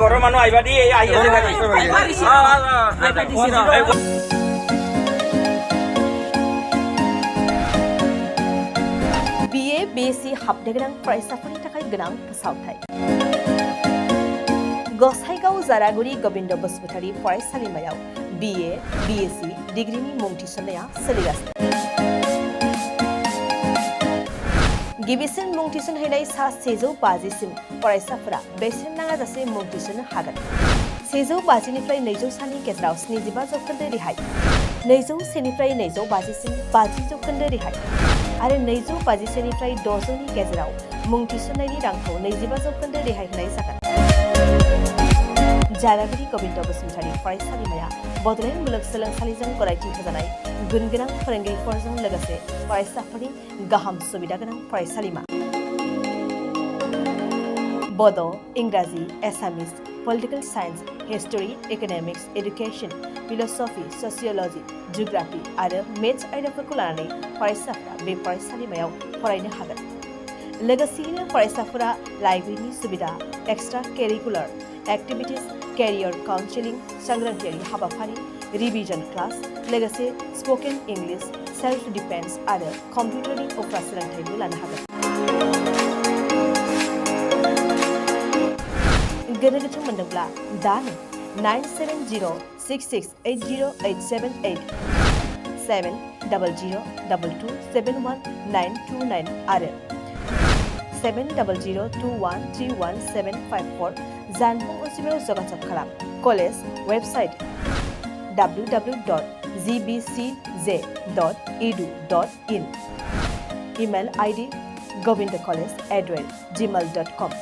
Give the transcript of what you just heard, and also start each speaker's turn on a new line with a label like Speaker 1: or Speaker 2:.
Speaker 1: ঘৰৰ মানুহ আহিবা দি আহি আছে
Speaker 2: BA BSc हाबनो गोनां फरायसाफोरनि थाखाय गोनां फोसावथाय गसाइगाव जारागुरि गोविंद बसुमतारी फरायसालिमायाव BA BSc डिग्रीनि मुं थिसननाया सोलिगासिनो गिबिसिन मुं थिसनहैनाय सा 150 सिम फरायसाफोरा बेसेन नाङाजासे मुं थिसननो हागोन 150 निफ्राय 200 सानि गेजेराव 75 जौखोन्दो रेहाय 201 निफ्राय 250 सिम 50 जौखोन्दो रेहाय आरो 250 निफ्राय 600 नि गेजेराव मुं थिसननायनि रांखौ 25 जौखोन्दो रेहाय होनाय जागोन जारागुरि गोविंद बसुमतारी फरायसालिमाया बड'लेण्ड मुलुगसोलोंसालिजों गनायथि होजानाय गुनगोनां फोरोंगिरिफोरजों लोगोसे फरायसाफोरनि गाहाम सुबिदा गोनां फरायसालिमा बड', इंराजि, Assamese, political science, history, economics, education, philosophy, sociology, geography आरो मेथ्स आयदाफोरखौ लानानै फरायसाफोरा बे फरायसालिमायाव फरायनो हागोन लोगोसेयैनो फरायसाफोरा लाइब्रेरिनि सुबिदा extra curricular activities career counselling सांग्रांथियारि हाबाफारि रिविजन क्लास लोगोसे स्पोकन इंग्लिश सेल्फ डिफेन्स आरो कम्पिउटारनि उफ्रा सोलोंथायबो लानो हागोन गोनो गोथो मोनदोंब्ला दानो 9706680878 7002271929 आरो 7002131754 जानबुं अनजिमायाव जगाजग खालाम college website www.gbcj.edu.in email ID govindcollege@gmail.com